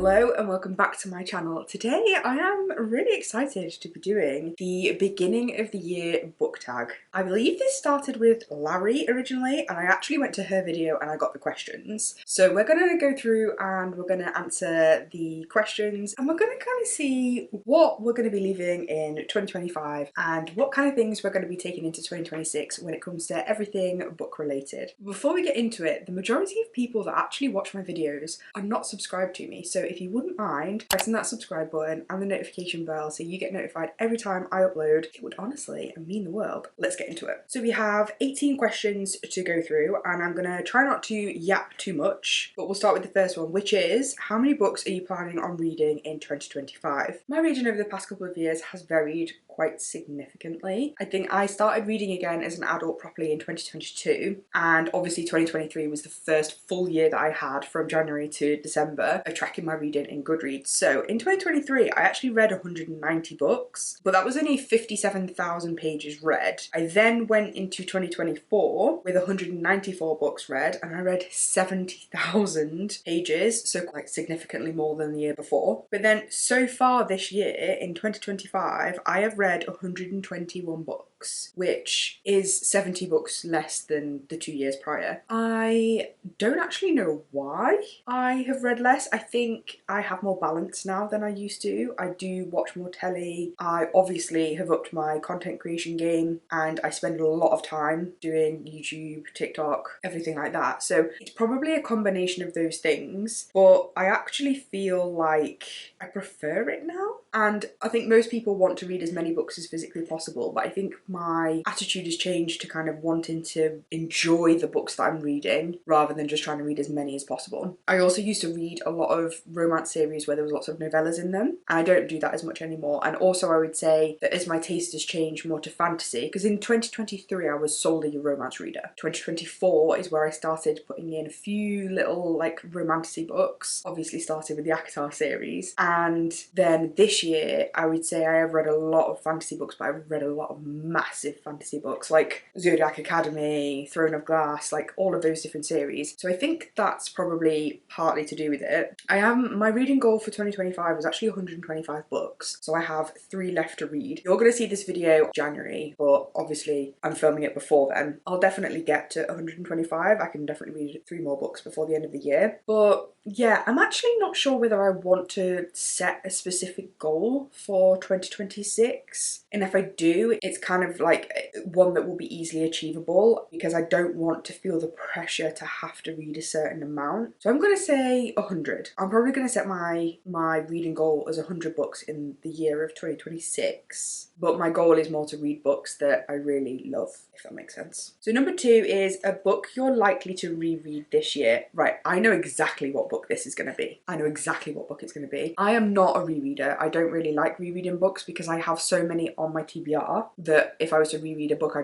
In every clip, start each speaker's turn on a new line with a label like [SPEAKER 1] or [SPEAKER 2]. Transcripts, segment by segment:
[SPEAKER 1] Hello and welcome back to my channel. Today I am really excited to be doing the beginning of the year book tag. I believe this started with Larry originally, and I actually went to her video and I got the questions. So we're going to go through and we're going to answer the questions, and we're going to kind of see what we're going to be leaving in 2025 and what kind of things we're going to be taking into 2026 when it comes to everything book related. Before we get into it, the majority of people that actually watch my videos are not subscribed to me, so if you wouldn't mind pressing that subscribe button and the notification bell so you get notified every time I upload, it would honestly mean the world. Let's get into it. So we have 18 questions to go through, and I'm gonna try not to yap too much, but we'll start with the first one, which is: how many books are you planning on reading in 2025? My reading over the past couple of years has varied quite significantly. I think I started reading again as an adult properly in 2022, and obviously 2023 was the first full year that I had from January to December of tracking my reading in Goodreads. So in 2023 I actually read 190 books, but that was only 57,000 pages read. I then went into 2024 with 194 books read, and I read 70,000 pages, so quite significantly more than the year before. But then so far this year in 2025 I have read 121 books, which is 70 books less than the 2 years prior. I don't actually know why I have read less. I think I have more balance now than I used to. I do watch more telly. I obviously have upped my content creation game, and I spend a lot of time doing YouTube, TikTok, everything like that. So it's probably a combination of those things, but I actually feel like I prefer it now. And I think most people want to read as many books as physically possible, but I think my attitude has changed to kind of wanting to enjoy the books that I'm reading rather than just trying to read as many as possible. I also used to read a lot of romance series where there was lots of novellas in them, and I don't do that as much anymore. And also I would say that as my taste has changed more to fantasy, because in 2023 I was solely a romance reader. 2024 is where I started putting in a few little like romantasy books, obviously started with the ACOTAR series, and then this year I would say I have read a lot of fantasy books, but I've read a lot of massive fantasy books like Zodiac Academy, Throne of Glass, like all of those different series. So I think that's probably partly to do with it. My reading goal for 2025 was actually 125 books, so I have 3 left to read. You're going to see this video in January, but obviously I'm filming it before then. I'll definitely get to 125. I can definitely read 3 more books before the end of the year. But yeah, I'm actually not sure whether I want to set a specific goal for 2026, and if I do, it's kind of like one that will be easily achievable, because I don't want to feel the pressure to have to read a certain amount. So I'm going to say 100. I'm probably going to set my reading goal as 100 books in the year of 2026, but my goal is more to read books that I really love, if that makes sense. So number 2 is a book you're likely to reread this year. Right, I know exactly what book this is going to be. I know exactly what book it's going to be. I am not a rereader. I don't really like rereading books because I have so many on my TBR that if I was to reread a book,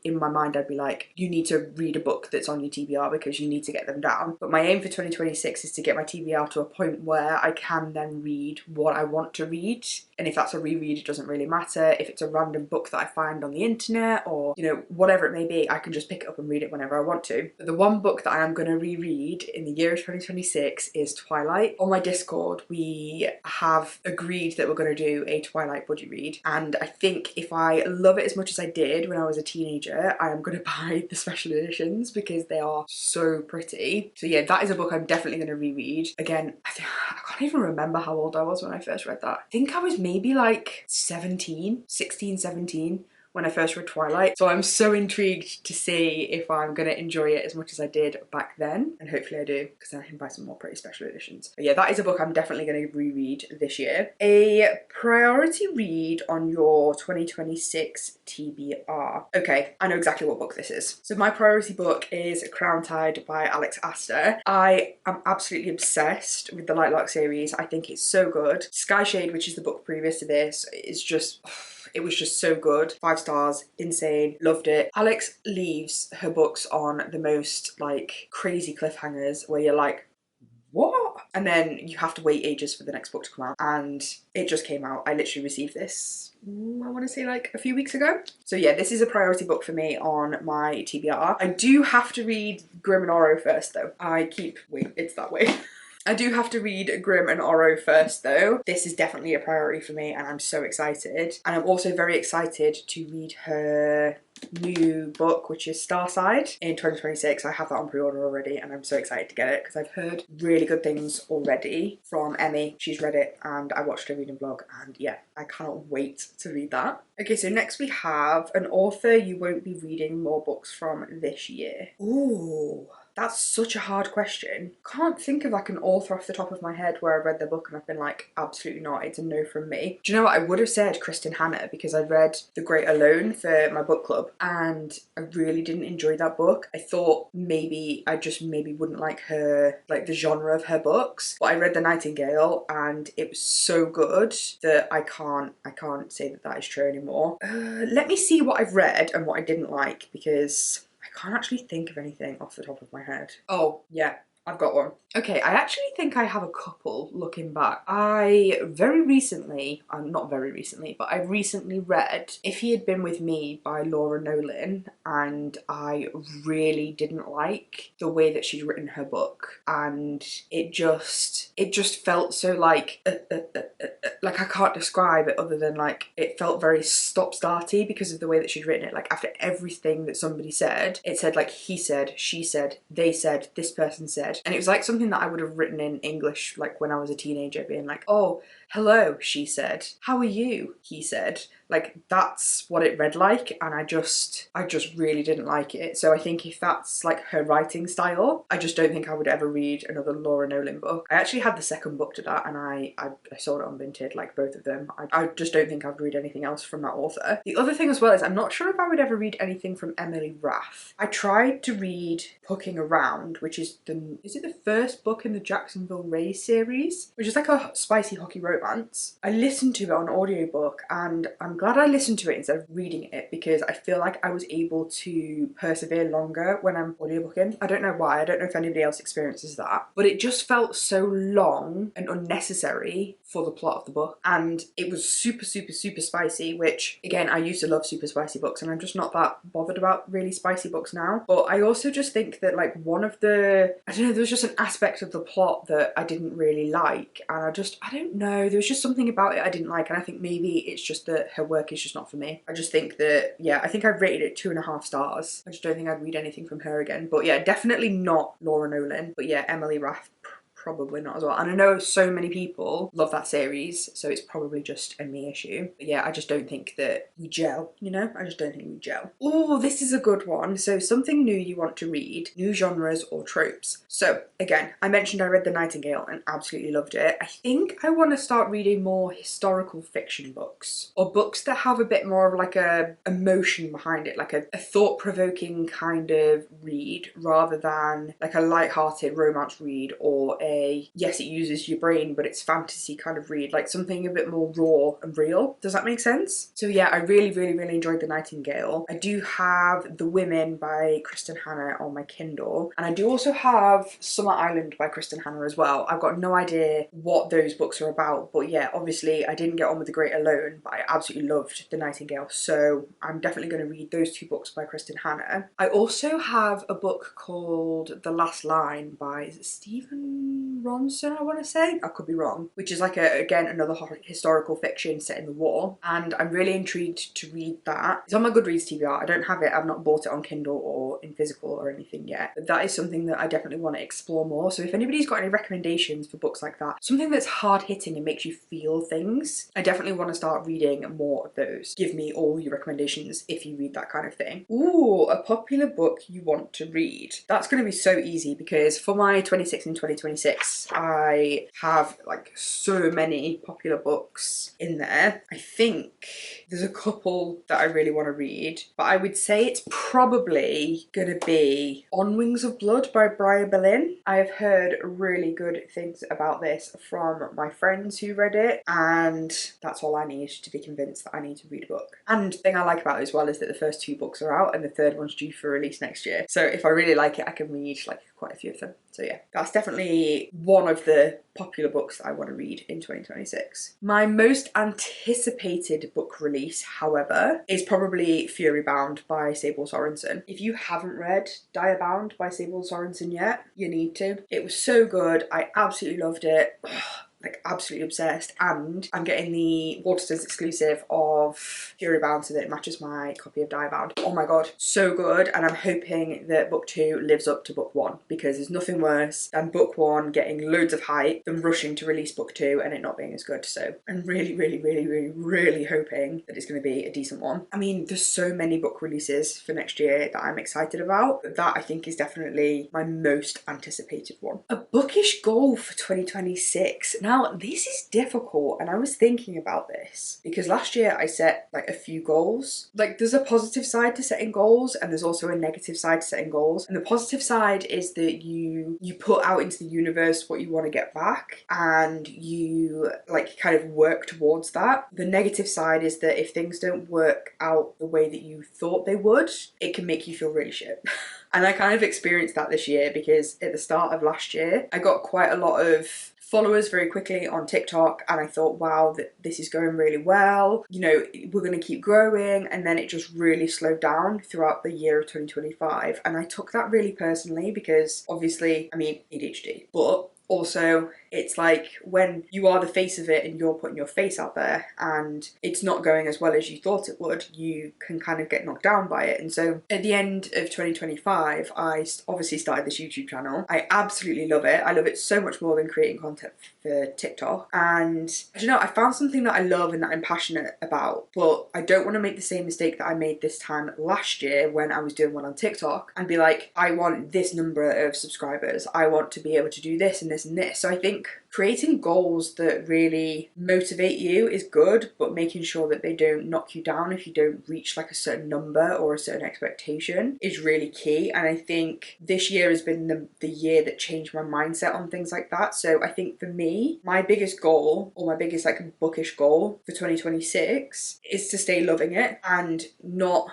[SPEAKER 1] in my mind I'd be like, you need to read a book that's on your TBR because you need to get them down. But my aim for 2026 is to get my TBR to a point where I can then read what I want to read. And if that's a reread, it doesn't really matter. If it's a random book that I find on the internet, or you know, whatever it may be, I can just pick it up and read it whenever I want to. But the one book that I am going to reread in the year of 2026 is Twilight. On my Discord we have agreed that we're going to do a Twilight buddy read, and I think if I love it as much as I did when I was a teenager, I am going to buy the special editions because they are so pretty. So yeah, that is a book I'm definitely going to reread. Again, I can't even remember how old I was when I first read that. I think I was maybe like 16, 17 when I first read Twilight. So I'm so intrigued to see if I'm going to enjoy it as much as I did back then, and hopefully I do, because then I can buy some more pretty special editions. But yeah, that is a book I'm definitely going to reread this year. A priority read on your 2026 TBR. Okay, I know exactly what book this is. So my priority book is Crown Tide by Alex Astor. I am absolutely obsessed with the Lightlark series. I think it's so good. Sky Shade, which is the book previous to this, is just... it was just so good. 5 stars, insane, loved it. Alex leaves her books on the most like crazy cliffhangers where you're like, what? And then you have to wait ages for the next book to come out, and it just came out. I literally received this, I want to say like a few weeks ago. So yeah, this is a priority book for me on my TBR. I do have to read Grim and Oro first though. Wait, it's that way. I do have to read Grimm and Oro first though. This is definitely a priority for me and I'm so excited. And I'm also very excited to read her new book, which is Starside, in 2026. I have that on pre-order already and I'm so excited to get it because I've heard really good things already from Emmy. She's read it and I watched her reading vlog and yeah, I cannot wait to read that. Okay, so next we have an author you won't be reading more books from this year. Ooh. That's such a hard question. Can't think of like an author off the top of my head where I read their book and I've been like, absolutely not, it's a no from me. Do you know what? I would have said Kristen Hanna because I read The Great Alone for my book club and I really didn't enjoy that book. I thought maybe I just maybe wouldn't like her, like the genre of her books. But I read The Nightingale and it was so good that I can't say that that is true anymore. Let me see what I've read and what I didn't like because I can't actually think of anything off the top of my head. Oh, yeah. I've got one. Okay, I actually think I have a couple looking back. I very recently, not very recently, but I recently read If He Had Been With Me by Laura Nolan and I really didn't like the way that she'd written her book and it just felt so like I can't describe it other than like it felt very stop-starty because of the way that she'd written it. Like after everything that somebody said, it said like he said, she said, they said, this person said. And it was like something that I would have written in English like when I was a teenager being like, oh, hello, she said. How are you? He said. Like that's what it read like and I just really didn't like it. So I think if that's like her writing style, I just don't think I would ever read another Laura Nolan book. I actually had the second book to that and I saw it on Vinted, like both of them. I just don't think I'd read anything else from that author. The other thing as well is I'm not sure if I would ever read anything from Emily Rath. I tried to read Pucking Around, which is it the first book in the Jacksonville Rays series, which is like a spicy hockey romance. I listened to it on audiobook and I'm glad I listened to it instead of reading it because I feel like I was able to persevere longer when I'm audiobooking. I don't know why, I don't know if anybody else experiences that, but it just felt so long and unnecessary for the plot of the book and it was super spicy, which again I used to love super spicy books and I'm just not that bothered about really spicy books now. But I also just think that like one of the, I don't know, there was just an aspect of the plot that I didn't really like and I don't know, there was just something about it I didn't like and I think maybe it's just that her work is just not for me. I just think that, yeah, I think I've rated it 2.5 stars. I just don't think I'd read anything from her again. But yeah, definitely not Laura Nolan. But yeah, Emily Rath, probably not as well. And I know so many people love that series, so it's probably just a me issue. But yeah, I just don't think that we gel, you know? I just don't think we gel. Oh, this is a good one. So something new you want to read, new genres or tropes. So again, I mentioned I read The Nightingale and absolutely loved it. I think I want to start reading more historical fiction books or books that have a bit more of like a emotion behind it, like a thought-provoking kind of read rather than like a light-hearted romance read or yes, it uses your brain but it's fantasy kind of read, like something a bit more raw and real. Does that make sense? So yeah, I really enjoyed The Nightingale. I do have The Women by Kristen Hanna on my Kindle and I do also have Summer Island by Kristen Hanna as well. I've got no idea what those books are about, but yeah, obviously I didn't get on with The Great Alone, but I absolutely loved The Nightingale, so I'm definitely going to read those two books by Kristen Hanna. I also have a book called The Last Line by, is it Stephen Ronson, I want to say? I could be wrong. Which is like again another historical fiction set in the war and I'm really intrigued to read that. It's on my Goodreads TBR. I don't have it, I've not bought it on Kindle or in physical or anything yet, but that is something that I definitely want to explore more. So if anybody's got any recommendations for books like that, something that's hard-hitting and makes you feel things, I definitely want to start reading more of those. Give me all your recommendations if you read that kind of thing. Ooh, a popular book you want to read. That's going to be so easy because for my 26 and 2026 I have like so many popular books in there. I think there's a couple that I really want to read, but I would say it's probably gonna be On Wings of Blood by Briar Berlin. I have heard really good things about this from my friends who read it and that's all I need to be convinced that I need to read a book. And the thing I like about it as well is that the first 2 books are out and the third one's due for release next year. So if I really like it, I can read like quite a few of them. So yeah, that's definitely definitely one of the popular books that I want to read in 2026. My most anticipated book release, however, is probably Fury Bound by Sable Sorensen. If you haven't read Bound by Sable Sorensen yet, you need to. It was so good. I absolutely loved it. Like absolutely obsessed, and I'm getting the Waterstones exclusive of Fury Bound so that it matches my copy of Bound. Oh my god, so good, and I'm hoping that book 2 lives up to book 1, because there's nothing worse than book 1 getting loads of hype than rushing to release book 2 and it not being as good. So I'm really hoping that it's going to be a decent one. I mean, there's so many book releases for next year that I'm excited about, but that I think is definitely my most anticipated one. A bookish goal for 2026. Now, this is difficult, and I was thinking about this because last year I set like a few goals. Like, there's a positive side to setting goals and there's also a negative side to setting goals. And the positive side is that you put out into the universe what you want to get back, and you like kind of work towards that. The negative side is that if things don't work out the way that you thought they would, it can make you feel really shit. And I kind of experienced that this year, because at the start of last year I got quite a lot of followers very quickly on TikTok, and I thought, wow, this is going really well, you know, we're going to keep growing, and then it just really slowed down throughout the year of 2025, and I took that really personally because obviously, I mean, ADHD, but also it's like when you are the face of it and you're putting your face out there and it's not going as well as you thought it would, you can kind of get knocked down by it. And so at the end of 2025, I obviously started this YouTube channel. I absolutely love it. I love it so much more than creating content for TikTok. And you know, I found something that I love and that I'm passionate about, but I don't want to make the same mistake that I made this time last year when I was doing one on TikTok and be like, I want this number of subscribers, I want to be able to do this and this and this. So I think creating goals that really motivate you is good, but making sure that they don't knock you down if you don't reach like a certain number or a certain expectation is really key. And I think this year has been the year that changed my mindset on things like that. So I think for me, my biggest goal, or my biggest like bookish goal for 2026 is to stay loving it and not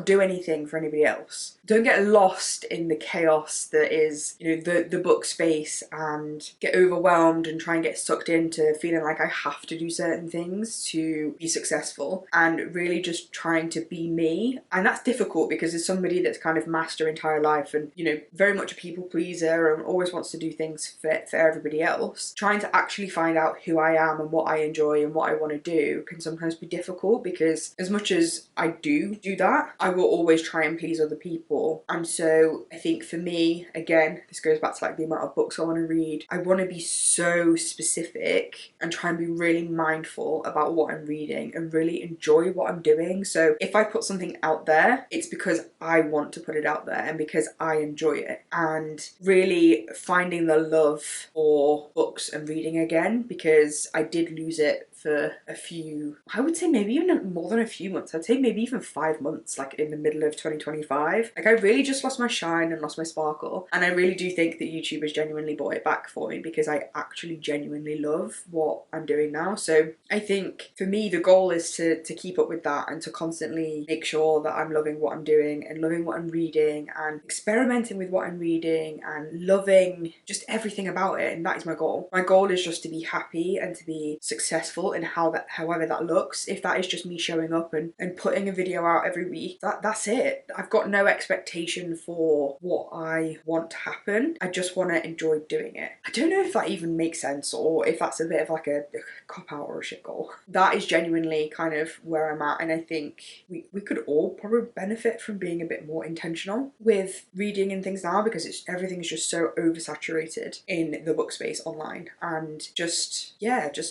[SPEAKER 1] do anything for anybody else. Don't get lost in the chaos that is, you know, the book space, and get overwhelmed and try and get sucked into feeling like I have to do certain things to be successful, and really just trying to be me. And that's difficult because as somebody that's kind of masked her entire life and, you know, very much a people pleaser and always wants to do things for everybody else, trying to actually find out who I am and what I enjoy and what I want to do can sometimes be difficult, because as much as I do that, I will always try and please other people. And so I think for me, again, this goes back to like the amount of books I want to read. I want to be so specific and try and be really mindful about what I'm reading and really enjoy what I'm doing. So if I put something out there, it's because I want to put it out there and because I enjoy it, and really finding the love for books and reading again, because I did lose it for a few, I would say maybe even more than a few months. I'd say maybe even 5 months, like in the middle of 2025. Like I really just lost my shine and lost my sparkle. And I really do think that YouTube has genuinely brought it back for me, because I actually genuinely love what I'm doing now. So I think for me, the goal is to keep up with that and to constantly make sure that I'm loving what I'm doing and loving what I'm reading and experimenting with what I'm reading and loving just everything about it. And that is my goal. My goal is just to be happy and to be successful in however that looks. If that is just me showing up and putting a video out every week, that's it. I've got no expectation for what I want to happen. I just want to enjoy doing it. I don't know if that even makes sense, or if that's a bit of like a cop out or a shit goal. That is genuinely kind of where I'm at, and I think we could all probably benefit from being a bit more intentional with reading and things now, because everything is just so oversaturated in the book space online, and just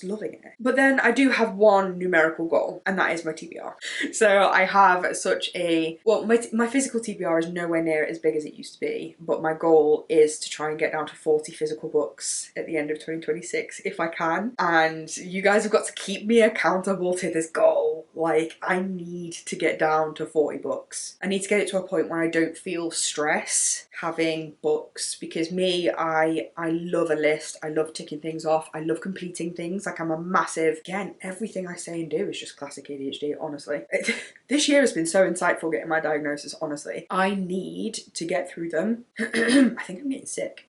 [SPEAKER 1] loving it. But then I do have one numerical goal, and that is my TBR. So I have such a, well, my physical TBR is nowhere near as big as it used to be, but my goal is to try and get down to 40 physical books at the end of 2026 if I can. And you guys have got to keep me accountable to this goal. Like, I need to get down to 40 books. I need to get it to a point where I don't feel stress having books, because I love a list. I love ticking things off. I love completing things. Like, I'm a massive, again, everything I say and do is just classic ADHD, honestly. This year has been so insightful getting my diagnosis, honestly. I need to get through them. I think I'm getting sick.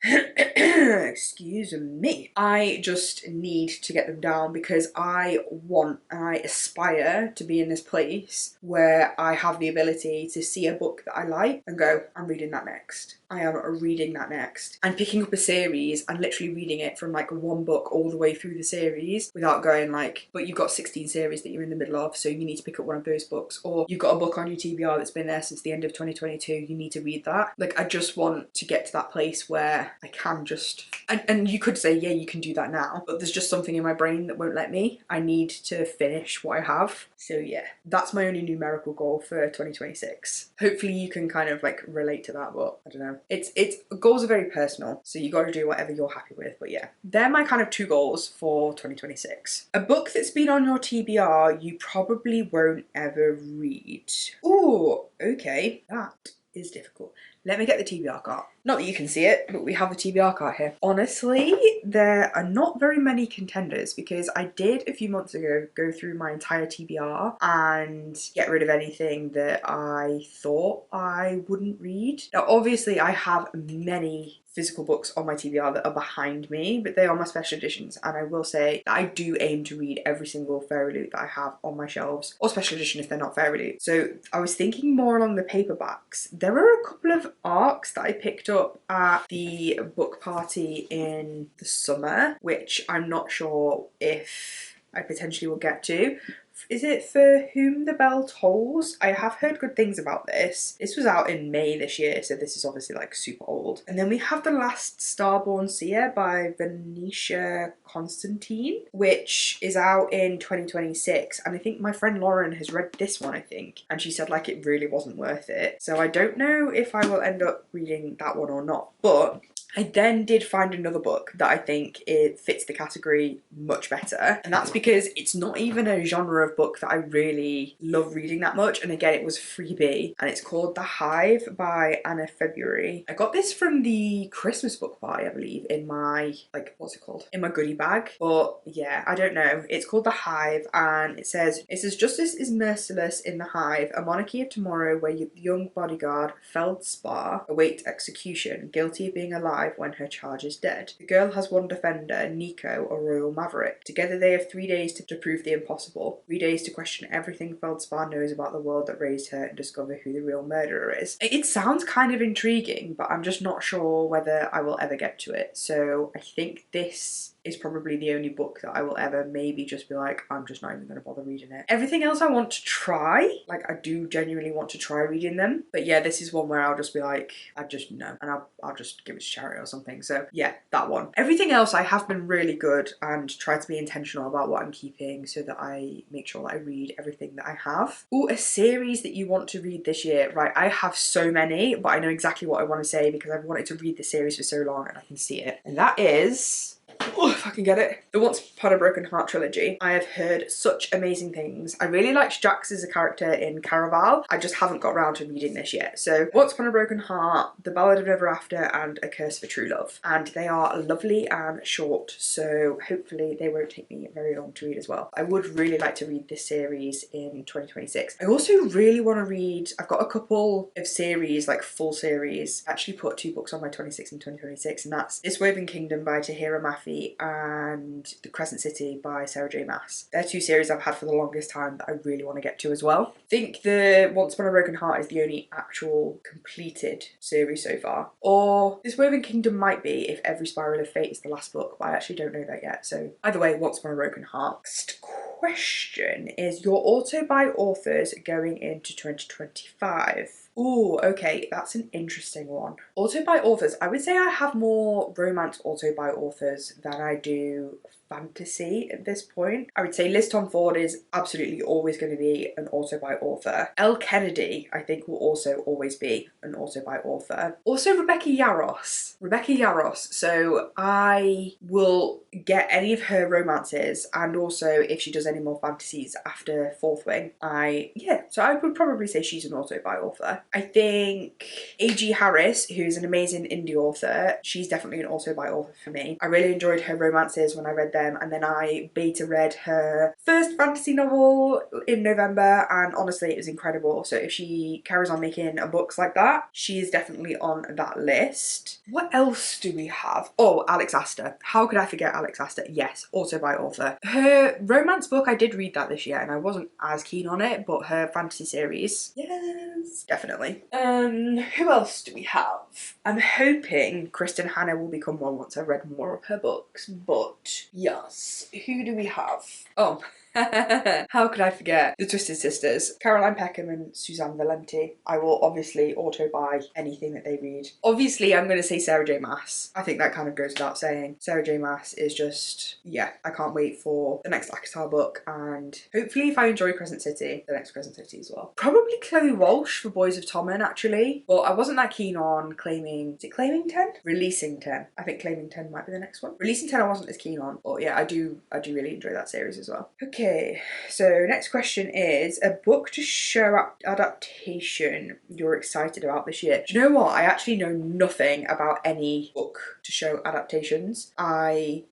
[SPEAKER 1] Excuse me. I just need to get them down because I want and I aspire to be in this place where I have the ability to see a book that I like and go, I'm reading that next. I am reading that next. And picking up a series and literally reading it from like one book all the way through the series without going like, but you've got 16 series that you're in the middle of, so you need to pick up one of those books. Or you've got a book on your TBR that's been there since the end of 2022, you need to read that. Like, I just want to get to that place where I can just, and you could say, yeah, you can do that now, but there's just something in my brain that won't let me. I need to finish what I have. So yeah, that's my only numerical goal for 2026. Hopefully you can kind of like relate to that, but I don't know. It's goals are very personal, so you got to do whatever you're happy with. But yeah, they're my kind of 2 goals for 2026. A book that's been on your TBR you probably won't ever read. Ooh, okay, that is difficult. Let me get the TBR card. Not that you can see it, but we have a TBR card here. Honestly, there are not very many contenders because I did a few months ago go through my entire TBR and get rid of anything that I thought I wouldn't read. Now, obviously, I have many physical books on my TBR that are behind me, but they are my special editions, and I will say that I do aim to read every single fairy loot that I have on my shelves, or special edition if they're not fairy loot. So I was thinking more along the paperbacks. There are a couple of arcs that I picked up at the book party in the summer, which I'm not sure if I potentially will get to. Is it For Whom the Bell Tolls? I have heard good things about this. This was out in May this year, so this is obviously like super old. And then we have The Last Starborn Seer by Venetia Constantine, which is out in 2026. And I think my friend Lauren has read this one, I think, and she said like it really wasn't worth it. So I don't know if I will end up reading that one or not, but I then did find another book that I think it fits the category much better, and that's because it's not even a genre of book that I really love reading that much, and again it was freebie, and it's called The Hive by Anna February. I got this from the Christmas book party, I believe, in my, like, what's it called? In my goodie bag, but yeah, I don't know. It's called The Hive, and it says, justice is merciless in the Hive, a monarchy of tomorrow where your young bodyguard, Feldspar, awaits execution, guilty of being alive when her charge is dead. The girl has one defender, Nico, a royal maverick. Together they have 3 days to prove the impossible. 3 days to question everything Feldspar knows about the world that raised her and discover who the real murderer is. It sounds kind of intriguing, but I'm just not sure whether I will ever get to it. So I think this is probably the only book that I will ever maybe just be like, I'm just not even going to bother reading it. Everything else I want to try, like I do genuinely want to try reading them, but yeah, this is one where I'll just be like, I just no, and I'll just give it to charity or something. So yeah, that one. Everything else I have been really good and try to be intentional about what I'm keeping so that I make sure that I read everything that I have. Oh, a series that you want to read this year. Right, I have so many, but I know exactly what I want to say because I've wanted to read the series for so long and I can see it. And that is, oh, if I can get it, the Once Upon a Broken Heart trilogy. I have heard such amazing things. I really liked Jax as a character in Caraval. I just haven't got around to reading this yet. So Once Upon a Broken Heart, The Ballad of Ever After, and A Curse for True Love. And they are lovely and short, so hopefully they won't take me very long to read as well. I would really like to read this series in 2026. I also really want to read, I've got a couple of series, like full series. I actually put 2 books on my 26 and 2026, and that's This Woven Kingdom by Tahira Mafi and The Crescent City by Sarah J Maas. They're 2 series I've had for the longest time that I really want to get to as well. I think the Once Upon a Broken Heart is the only actual completed series so far. Or This Woven Kingdom might be if Every Spiral of Fate is the last book, but I actually don't know that yet. So either way, Once Upon a Broken Heart. Next question is your auto by authors going into 2025. Ooh, okay, that's an interesting one. Auto by authors, I would say I have more romance auto by authors than I do fantasy at this point. I would say Liz Tom Ford is absolutely always going to be an auto by author. Elle Kennedy, I think, will also always be an auto by author. Also Rebecca Yarros. Rebecca Yarros. So I will get any of her romances, and also if she does any more fantasies after Fourth Wing, so I would probably say she's an auto-buy author. I think A.G. Harris, who's an amazing indie author, she's definitely an auto-buy author for me. I really enjoyed her romances when I read them, and then I beta read her first fantasy novel in November, and honestly it was incredible. So if she carries on making books like that, she is definitely on that list. What else do we have? Oh, Alex Astor. How could I forget Alex Astor? Yes, auto-buy author. Her romance book, I did read that this year and I wasn't as keen on it, but her fantasy series, yes, definitely. Who else do we have? I'm hoping Kristen Hanna will become one once I've read more of her books, but yes. Who do we have? Oh, how could I forget the Twisted Sisters, Caroline Peckham and Suzanne Valenti. I will obviously auto-buy anything that they read. Obviously I'm going to say Sarah J Maas. I think that kind of goes without saying. Sarah J Maas is just, yeah, I can't wait for the next ACOTAR book, and hopefully if I enjoy Crescent City, the next Crescent City as well. Probably Chloe Walsh for Boys of Tommen actually, but I wasn't that keen on Claiming, is it Claiming 10? Releasing 10. I think Claiming 10 might be the next one. Releasing 10 I wasn't as keen on, but yeah, I do really enjoy that series as well. Okay, so next question is a book to show adaptation you're excited about this year. Do you know what? I actually know nothing about any book to show adaptations. I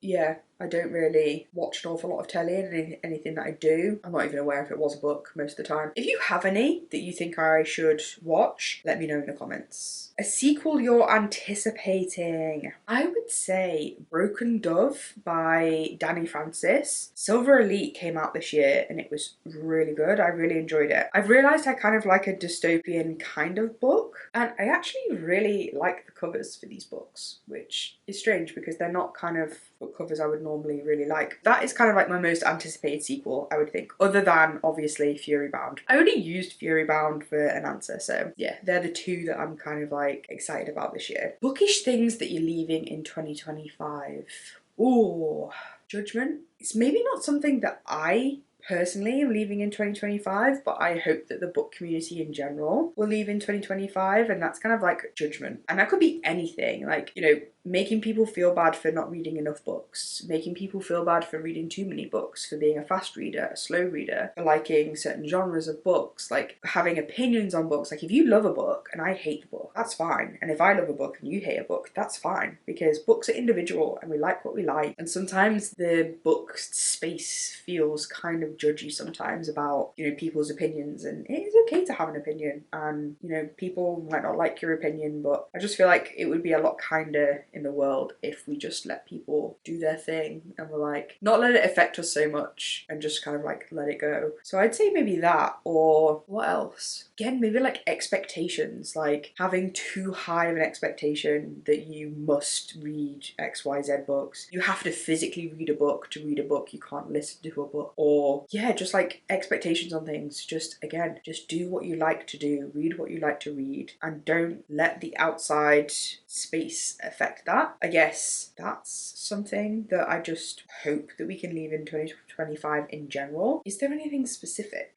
[SPEAKER 1] don't really watch an awful lot of telly, and anything that I do, I'm not even aware if it was a book most of the time. If you have any that you think I should watch, let me know in the comments. A sequel you're anticipating? I would say Broken Dove by Danny Francis. Silver Elite came out this year and it was really good. I really enjoyed it. I've realised I kind of like a dystopian kind of book, and I actually really like the covers for these books, which is strange because they're not kind of book covers I would normally really like. That is kind of like my most anticipated sequel, I would think, other than obviously Fury Bound. I already used Fury Bound for an answer, so yeah, they're the two that I'm kind of like excited about this year. Bookish things that you're leaving in 2025. Ooh, Judgment. It's maybe not something that I personally am leaving in 2025, but I hope that the book community in general will leave in 2025, and that's kind of like Judgment. And that could be anything, like, you know, making people feel bad for not reading enough books, making people feel bad for reading too many books, for being a fast reader, a slow reader, for liking certain genres of books, like having opinions on books. Like if you love a book and I hate the book, that's fine. And if I love a book and you hate a book, that's fine, because books are individual and we like what we like. And sometimes the book space feels kind of judgy sometimes about, you know, people's opinions, and it is okay to have an opinion, and you know, people might not like your opinion, but I just feel like it would be a lot kinder in the world if we just let people do their thing and we're like, not let it affect us so much and just kind of like let it go. So I'd say maybe that, or what else? Again, maybe like expectations, like having too high of an expectation that you must read XYZ books. You have to physically read a book to read a book. You can't listen to a book. Or yeah, just like expectations on things. Just again, just do what you like to do, read what you like to read, and don't let the outside space affect that. I guess that's something that I just hope that we can leave in 2025 in general. Is there anything specific?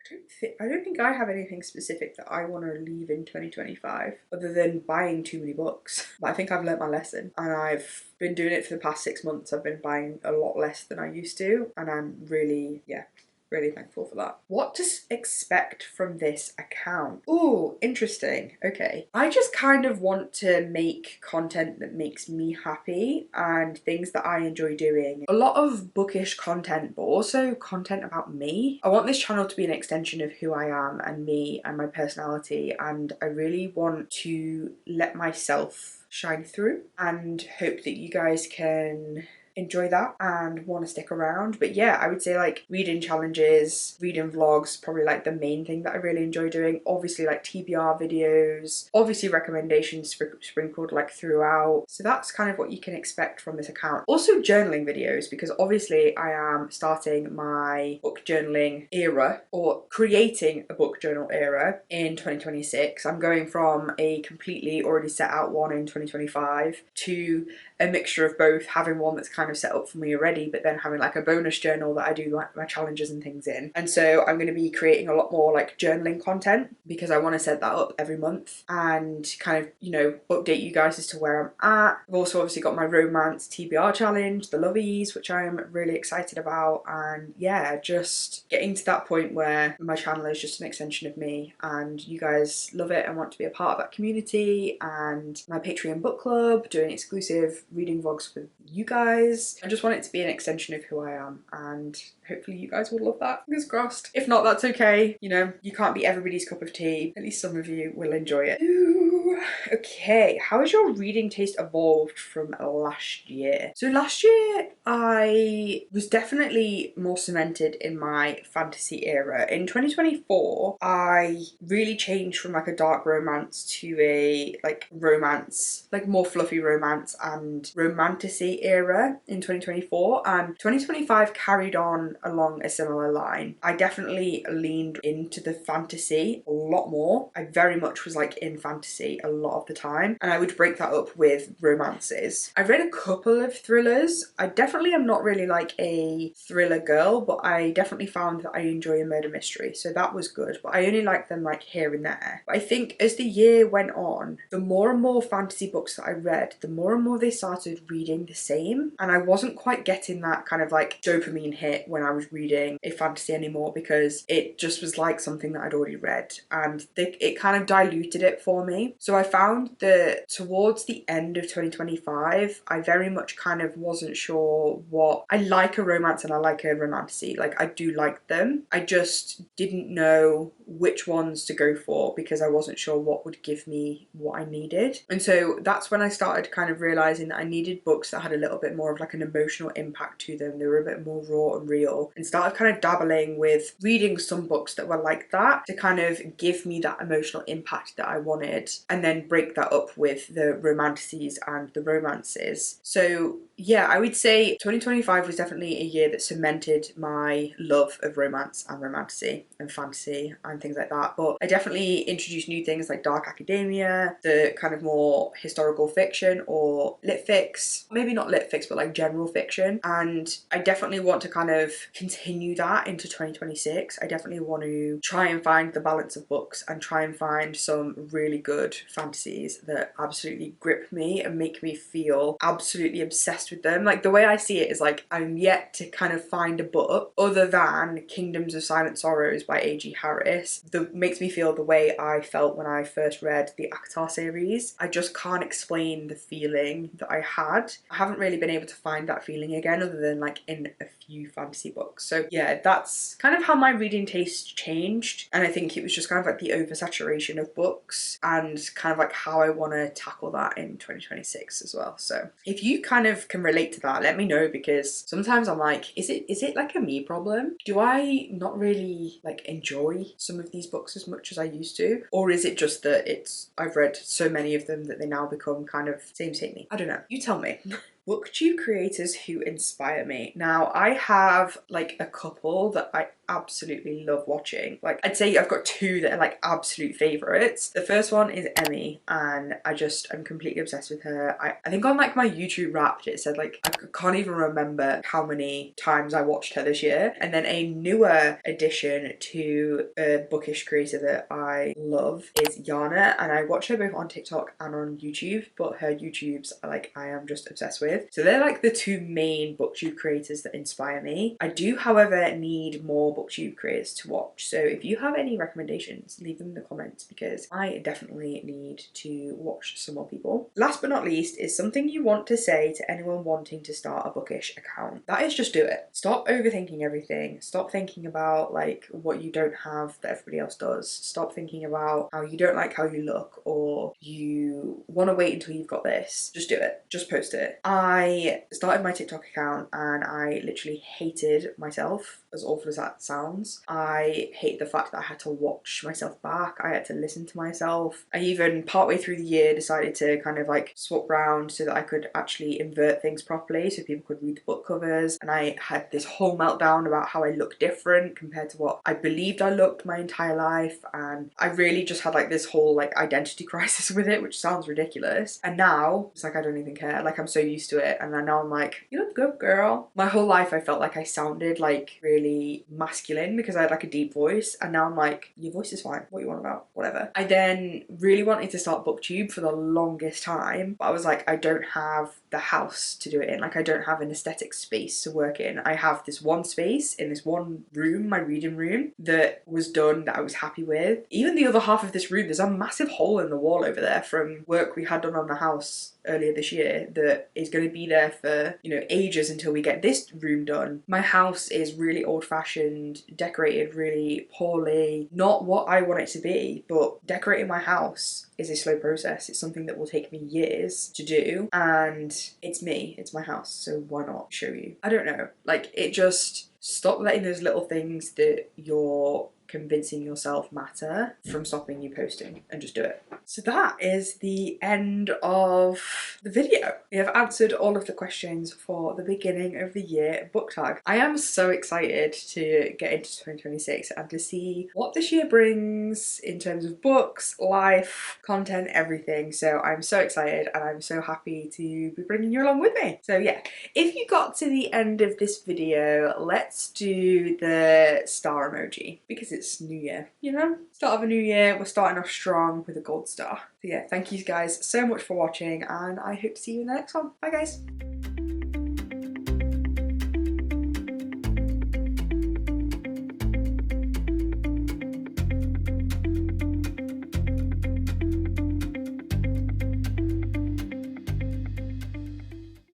[SPEAKER 1] I don't think I have anything specific that I want to leave in 2025 other than buying too many books. But I think I've learnt my lesson, and I've been doing it for the past 6 months. I've been buying a lot less than I used to, and I'm really, yeah, really thankful for that. What to expect from this account? Ooh, interesting. Okay. I just kind of want to make content that makes me happy and things that I enjoy doing. A lot of bookish content, but also content about me. I want this channel to be an extension of who I am and me and my personality, and I really want to let myself shine through and hope that you guys can enjoy that and want to stick around. But yeah, I would say like reading challenges, reading vlogs, probably like the main thing that I really enjoy doing. Obviously like TBR videos, obviously recommendations sprinkled like throughout. So that's kind of what you can expect from this account. Also journaling videos, because obviously I am starting my book journaling era, or creating a book journal era in 2026. I'm going from a completely already set out one in 2025 to a mixture of both, having one that's kind kind of set up for me already, but then having like a bonus journal that I do like my challenges and things in. And so I'm going to be creating a lot more like journaling content because I want to set that up every month and kind of, you know, update you guys as to where I'm at. I've also obviously got my romance TBR challenge, the lovies, which I'm really excited about. And yeah, just getting to that point where my channel is just an extension of me and you guys love it and want to be a part of that community, and my Patreon book club, doing exclusive reading vlogs with you guys. I just want it to be an extension of who I am, and hopefully you guys will love that. Fingers crossed. If not, that's okay. You know, you can't be everybody's cup of tea. At least some of you will enjoy it. Ooh. Okay, how has your reading taste evolved from last year? So last year I was definitely more cemented in my fantasy era. In 2024 I really changed from like a dark romance to a like romance, like more fluffy romance and romantasy era in 2024, and 2025 carried on along a similar line. I definitely leaned into the fantasy a lot more. I very much was like in fantasy a lot of the time, and I would break that up with romances. I've read a couple of thrillers. I definitely am not really like a thriller girl, but I definitely found that I enjoy a murder mystery, so that was good, but I only like them like here and there. But I think as the year went on, the more and more fantasy books that I read, the more and more they started reading the same, and I wasn't quite getting that kind of like dopamine hit when I was reading a fantasy anymore, because it just was like something that I'd already read, and it kind of diluted it for me. So I found that towards the end of 2025 I very much kind of wasn't sure what I like. A romance and I like a romantasy, like I do like them, I just didn't know which ones to go for because I wasn't sure what would give me what I needed. And so that's when I started kind of realizing that I needed books that had a little bit more of like an emotional impact to them. They were a bit more raw and real, and started kind of dabbling with reading some books that were like that to kind of give me that emotional impact that I wanted, and then break that up with the romantasies and the romances. So yeah, I would say 2025 was definitely a year that cemented my love of romance and romantasy and fantasy and things like that. But I definitely introduced new things like dark academia, the kind of more historical fiction or lit fix, maybe not lit fix, but like general fiction. And I definitely want to kind of continue that into 2026. I definitely want to try and find the balance of books and try and find some really good fantasies that absolutely grip me and make me feel absolutely obsessed with them. Like the way I see it is like I'm yet to kind of find a book other than Kingdoms of Silent Sorrows by A.G. Harris that makes me feel the way I felt when I first read the ACOTAR series. I just can't explain the feeling that I had. I haven't really been able to find that feeling again other than like in a few fantasy books. So yeah, that's kind of how my reading taste changed, and I think it was just kind of like the oversaturation of books and kind of like how I want to tackle that in 2026 as well. So if you kind of can relate to that, let me know, because sometimes I'm like, is it like a me problem? Do I not really like enjoy some of these books as much as I used to, or is it just that I've read so many of them that they now become kind of samey? I don't know, you tell me. BookTube creators who inspire me. Now I have like a couple that I absolutely love watching. Like I'd say I've got two that are like absolute favorites. The first one is Emmy, and I'm completely obsessed with her. I think on like my YouTube Wrapped it said like I can't even remember how many times I watched her this year. And then a newer addition to a Bookish creator that I love is Yana, and I watch her both on TikTok and on YouTube, but her YouTubes like I am just obsessed with. So they're like the two main BookTube creators that inspire me. I do however need more BookTube creators to watch, so if you have any recommendations, leave them in the comments, because I definitely need to watch some more people. Last but not least is something you want to say to anyone wanting to start a Bookish account. That is, just do it. Stop overthinking everything. Stop thinking about like what you don't have that everybody else does. Stop thinking about how you don't like how you look, or you want to wait until you've got this. Just do it. Just post it. I started my TikTok account and I literally hated myself, as awful as that sounds. I hate the fact that I had to watch myself back. I had to listen to myself. I even partway through the year decided to kind of like swap round so that I could actually invert things properly so people could read the book covers, and I had this whole meltdown about how I look different compared to what I believed I looked my entire life, and I really just had like this whole like identity crisis with it, which sounds ridiculous. And now it's like I don't even care. Like I'm so used to to it, and then now I'm like, you look good, girl. My whole life I felt like I sounded like really masculine because I had like a deep voice, and now I'm like, your voice is fine, what you want about, whatever. I then really wanted to start BookTube for the longest time, but I was like, I don't have the house to do it in. Like, I don't have an aesthetic space to work in. I have this one space in this one room, my reading room, that was done, that I was happy with. Even the other half of this room, there's a massive hole in the wall over there from work we had done on the house earlier this year that is going to be there for, you know, ages until we get this room done. My house is really old-fashioned, decorated really poorly, not what I want it to be, but decorating my house is a slow process. It's something that will take me years to do, and it's me, it's my house, so why not show you? I don't know, like, it just, stop letting those little things that you're convincing yourself matter from stopping you posting, and just do it. So that is the end of the video. We have answered all of the questions for the beginning of the year book tag. I am so excited to get into 2026 and to see what this year brings in terms of books, life, content, everything. So I'm so excited, and I'm so happy to be bringing you along with me. So yeah, if you got to the end of this video, let's do the star emoji, because it's New Year, you know? Start of a new year, we're starting off strong with a gold star. So yeah, thank you guys so much for watching, and I hope to see you in the next one. Bye guys!